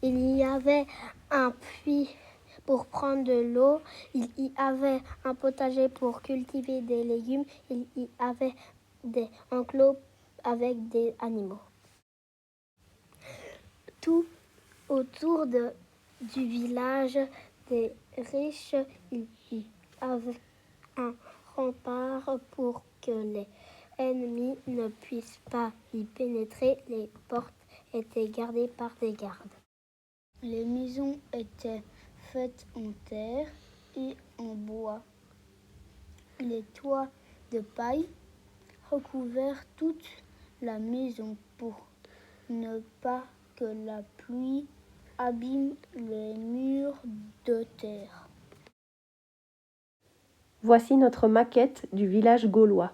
Il y avait un puits pour prendre de l'eau, il y avait un potager pour cultiver des légumes, il y avait des enclos avec des animaux. Tout autour du village des riches, il y avait un rempart pour que les ennemis ne puissent pas y pénétrer. Les portes étaient gardées par des gardes. Les maisons étaient faites en terre et en bois. Les toits de paille recouvrèrent toute la maison pour ne pas que la pluie abîme les murs de terre. Voici notre maquette du village gaulois.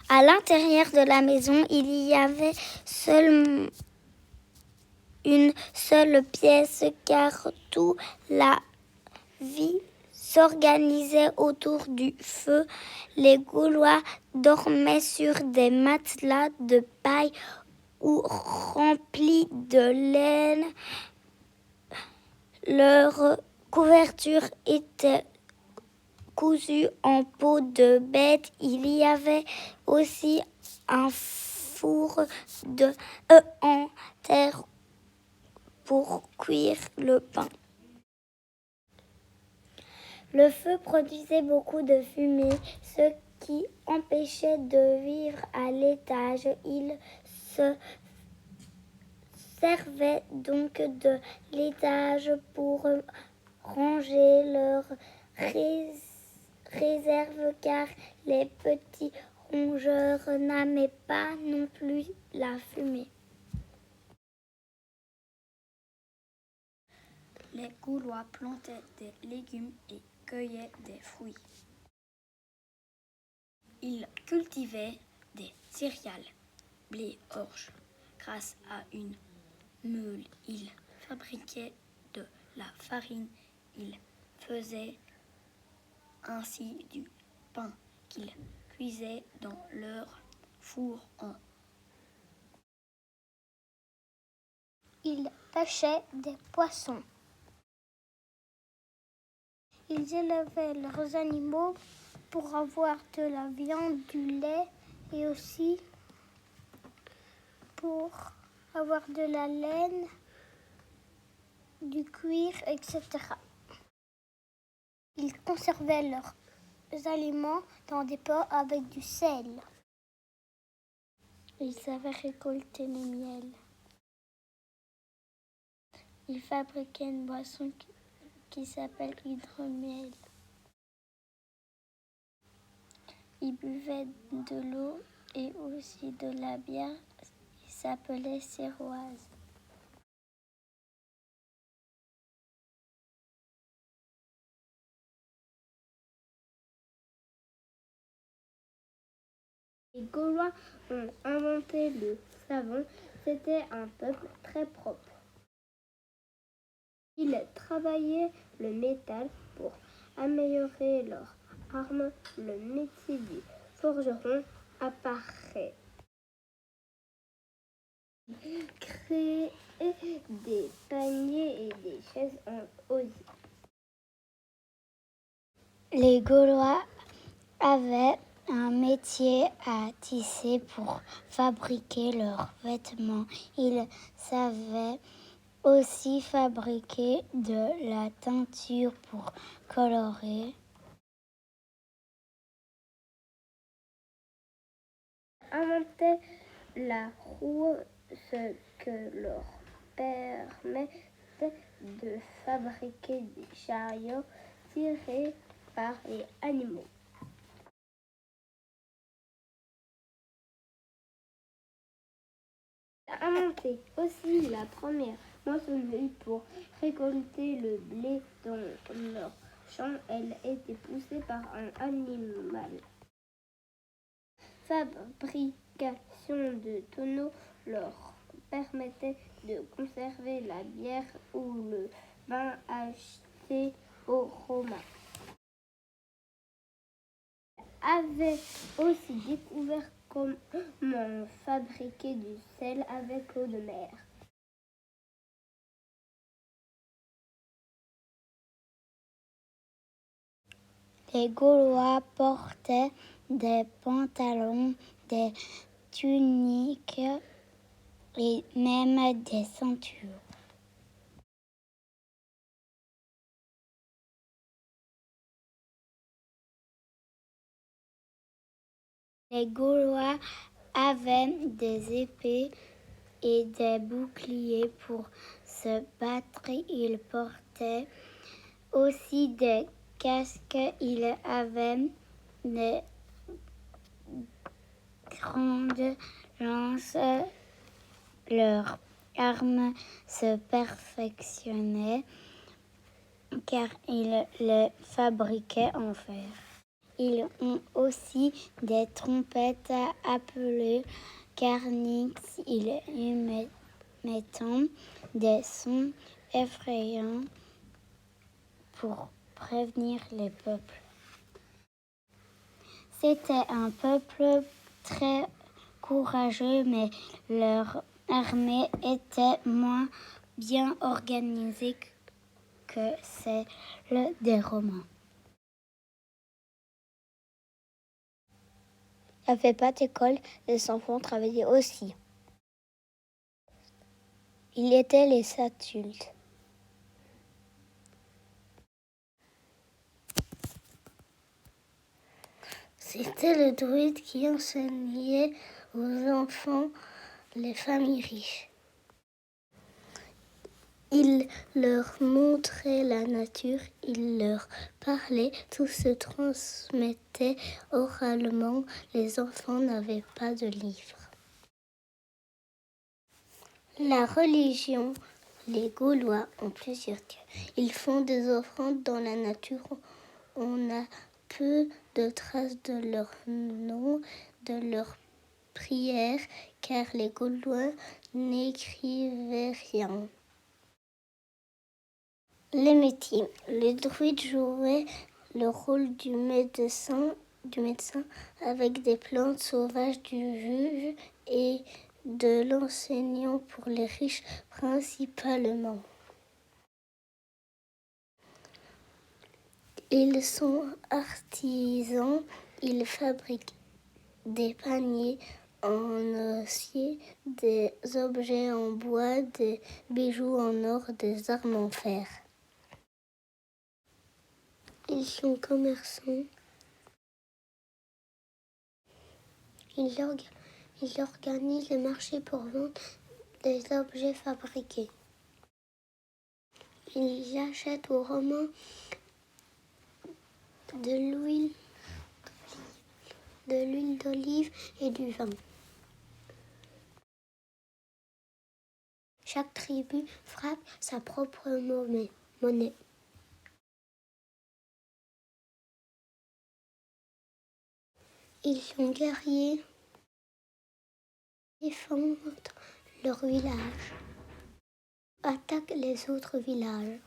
À l'intérieur de la maison, il y avait une seule pièce car toute la vie s'organisait autour du feu. Les Gaulois dormaient sur des matelas de paille ou remplis de laine. Leur couverture était cousue en peau de bête. Il y avait aussi un four en terre pour cuire le pain. Le feu produisait beaucoup de fumée, ce qui empêchait de vivre à l'étage. Ils se servaient donc de l'étage pour ranger leurs réserves car les petits rongeurs n'aimaient pas non plus la fumée. Les Gaulois plantaient des légumes et cueillaient des fruits. Ils cultivaient des céréales, blé, orge. Grâce à une meule, ils fabriquaient de la farine. Ils faisaient ainsi du pain qu'ils cuisaient dans leur four en. Ils pêchaient des poissons. Ils élevaient leurs animaux pour avoir de la viande, du lait et aussi pour avoir de la laine, du cuir, etc. Ils conservaient leurs aliments dans des pots avec du sel. Ils savaient récolter le miel. Ils fabriquaient une boisson qui s'appelle hydromiel. Ils buvaient de l'eau et aussi de la bière. Ils s'appelaient siroise. Les Gaulois ont inventé le savon. C'était un peuple très propre. Ils travaillaient le métal pour améliorer leurs armes. Le métier du forgeron apparaît. Ils créaient des paniers et des chaises en osier. Les Gaulois avaient un métier à tisser pour fabriquer leurs vêtements. Ils savaient aussi fabriquer de la teinture pour colorer. Inventaient la roue, ce que leur permettait de fabriquer des chariots tirés par les animaux. Inventé aussi la première moissonneuse pour récolter le blé dans leur champ. Elle était poussée par un animal. Fabrication de tonneaux leur permettait de conserver la bière ou le vin acheté aux Romains. Avait aussi découvert comment fabriquer du sel avec l'eau de mer. Les Gaulois portaient des pantalons, des tuniques et même des ceintures. Les Gaulois avaient des épées et des boucliers pour se battre. Ils portaient aussi des casques. Ils avaient des grandes lances. Leurs armes se perfectionnaient car ils les fabriquaient en fer. Ils ont aussi des trompettes appelées carnix. Ils émettent des sons effrayants pour prévenir les peuples. C'était un peuple très courageux, mais leur armée était moins bien organisée que celle des Romains. Il n'y avait pas d'école, les enfants travaillaient aussi. Il était les adultes. C'était le druide qui enseignait aux enfants les familles riches. Il leur montrait la nature, il leur parlait, tout se transmettait oralement. Les enfants n'avaient pas de livres. La religion, les Gaulois ont plusieurs dieux. Ils font des offrandes dans la nature. On a peu de traces de leur nom, de leurs prières, car les Gaulois n'écrivaient rien. Les métiers. Les druides jouaient le rôle du médecin avec des plantes sauvages, du juge et de l'enseignant pour les riches principalement. Ils sont artisans, ils fabriquent des paniers en osier, des objets en bois, des bijoux en or, des armes en fer. Ils sont commerçants. Ils organisent les marchés pour vendre des objets fabriqués. Ils achètent aux Romains de l'huile d'olive et du vin. Chaque tribu frappe sa propre monnaie. Ils sont guerriers, défendent leur village, attaquent les autres villages.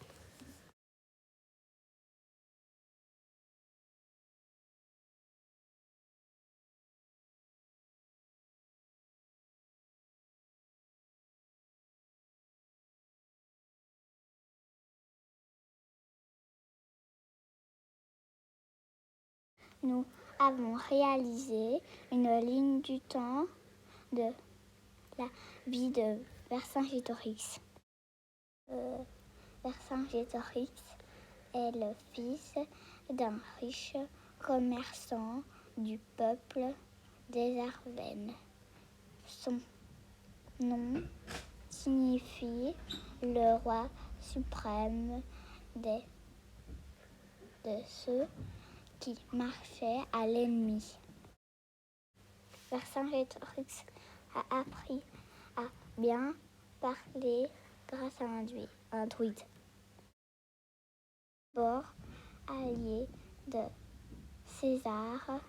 Nous avons réalisé une ligne du temps de la vie de Vercingétorix. Vercingétorix est le fils d'un riche commerçant du peuple des Arvennes. Son nom signifie le roi suprême de ceux qui marchaient à l'ennemi. Vercingétorix a appris à bien parler grâce à un druide. D'abord allié de César,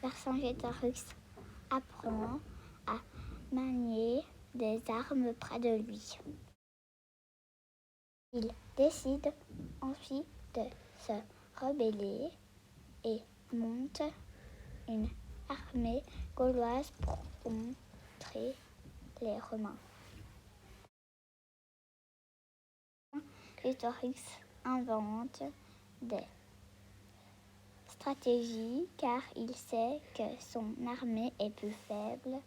Vercingétorix apprend à manier des armes près de lui. Il décide ensuite de se rebeller et monte une armée gauloise pour contrer les Romains. Vercingétorix invente des stratégies car il sait que son armée est plus faible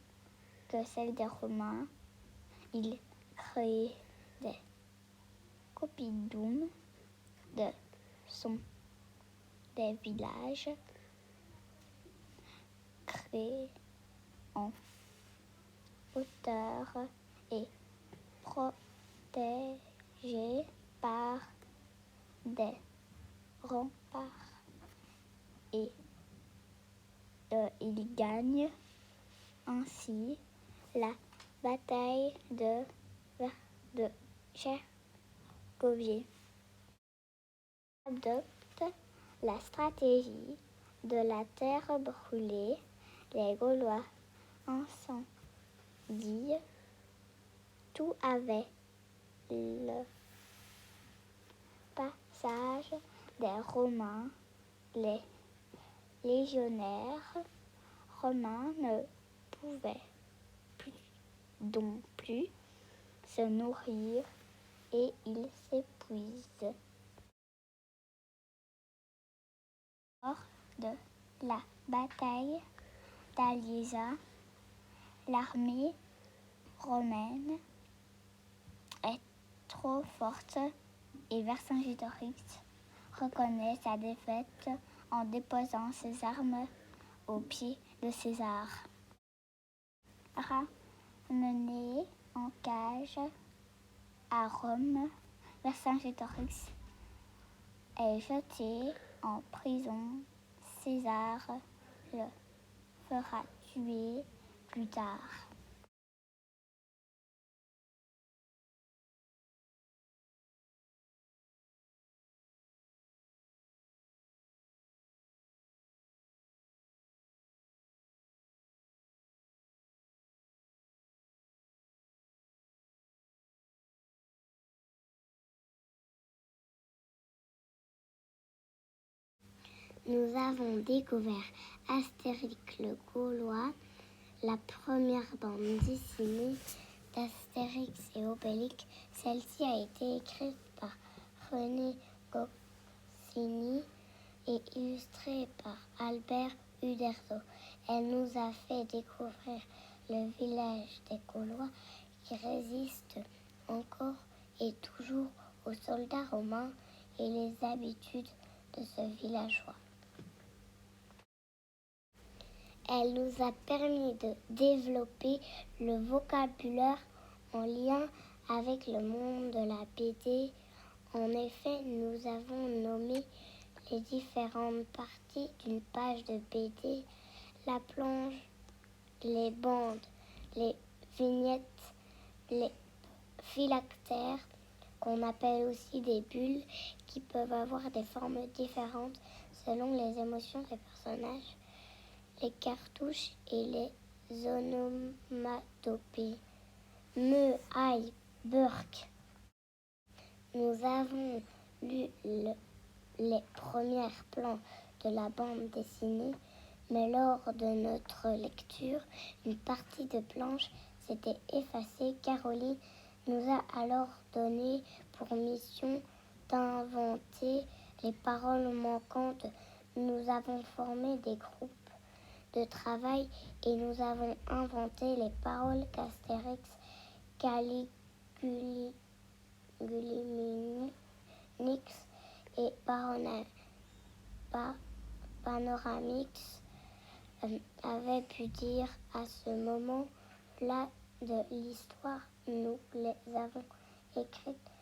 que celle des Romains. Il crée des oppidum des villages créés en hauteur et protégés par des remparts. Et il gagne ainsi la bataille de Chergovier. Adopte la stratégie de la terre brûlée. Les Gaulois incendient tout avec le passage des Romains. Les légionnaires romains ne pouvaient donc plus se nourrir et ils s'épuisent. Lors de la bataille d'Aliesa, l'armée romaine est trop forte et Vercingétorix reconnaît sa défaite en déposant ses armes aux pieds de César. Ramené en cage à Rome, Vercingétorix est jeté en prison. César le fera tuer plus tard. Nous avons découvert Astérix le Gaulois, la première bande dessinée d'Astérix et Obélix. Celle-ci a été écrite par René Goscinny et illustrée par Albert Uderzo. Elle nous a fait découvrir le village des Gaulois qui résiste encore et toujours aux soldats romains et les habitudes de ce villageois. Elle nous a permis de développer le vocabulaire en lien avec le monde de la BD. En effet, nous avons nommé les différentes parties d'une page de BD, la planche, les bandes, les vignettes, les phylactères, qu'on appelle aussi des bulles, qui peuvent avoir des formes différentes selon les émotions des personnages, les cartouches et les onomatopées. Me, aïe, burk. Nous avons lu les premières planches de la bande dessinée, mais lors de notre lecture, une partie de planche s'était effacée. Caroline nous a alors donné pour mission d'inventer les paroles manquantes. Nous avons formé des groupes de travail et nous avons inventé les paroles qu'Astérix, Caligula, Guliminix et Panoramix avaient pu dire à ce moment-là de l'histoire. Nous les avons écrites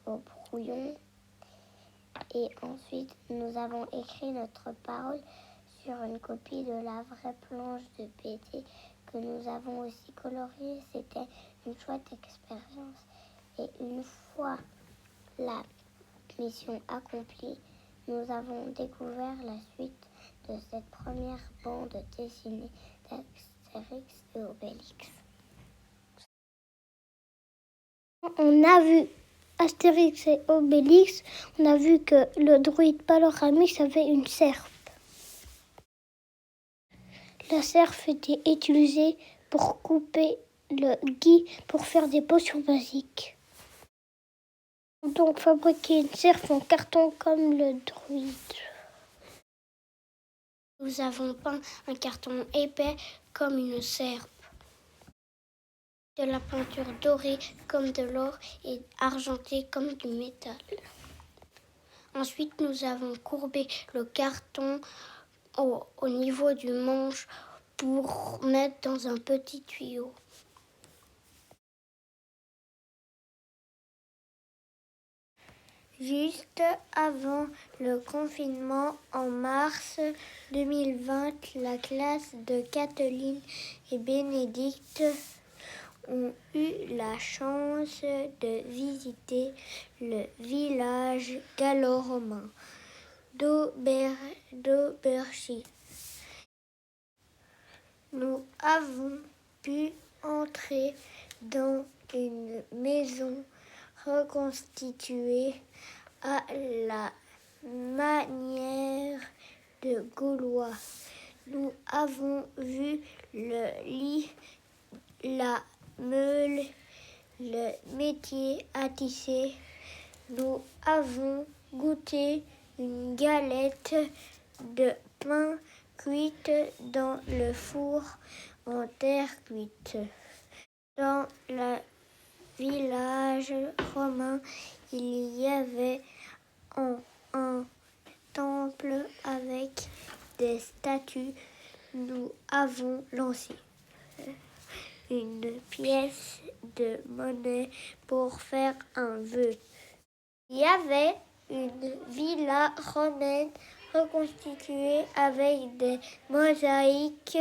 au brouillon. Et ensuite, nous avons écrit notre parole sur une copie de la vraie planche de BD que nous avons aussi coloriée. C'était une chouette expérience. Et une fois la mission accomplie, nous avons découvert la suite de cette première bande dessinée d'Astérix et Obélix. On a vu Astérix et Obélix, on a vu que le druide Paloramus avait une serpe. La serpe était utilisée pour couper le gui pour faire des potions magiques. On peut donc fabriquer une serpe en carton comme le druide. Nous avons peint un carton épais comme une serpe. De la peinture dorée comme de l'or et argentée comme du métal. Ensuite, nous avons courbé le carton au niveau du manche pour mettre dans un petit tuyau. Juste avant le confinement, en mars 2020, la classe de Kathleen et Bénédicte ont eu la chance de visiter le village gallo-romain d'Auberchy. Nous avons pu entrer dans une maison reconstituée à la manière de Gaulois. Nous avons vu le lit, la meule, le métier à tisser. Nous avons goûté une galette de pain cuite dans le four en terre cuite. Dans le village romain, il y avait un temple avec des statues. Nous avons lancé une pièce de monnaie pour faire un vœu. Il y avait une villa romaine reconstituée avec des mosaïques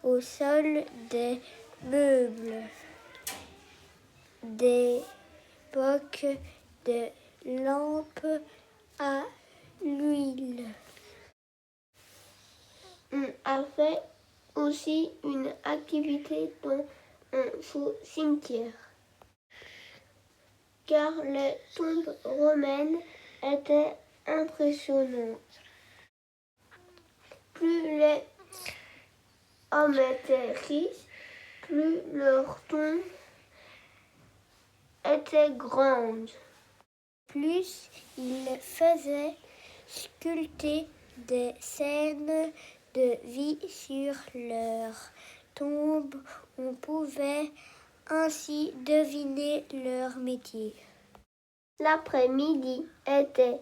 au sol, des meubles, des bocs de lampes à l'huile. On avait aussi une activité dans un faux cimetière, car les tombes romaines étaient impressionnantes. Plus les hommes étaient riches, plus leurs tombes étaient grandes. Plus ils faisaient sculpter des scènes de vie sur leurs tombes. On pouvait ainsi deviner leur métier. L'après-midi était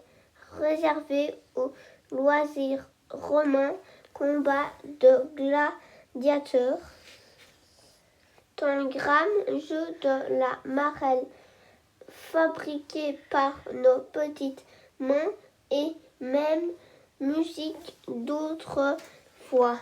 réservé aux loisirs romains, combats de gladiateurs, tangrammes, jeu de la marelle fabriqués par nos petites mains et même musique d'autrefois.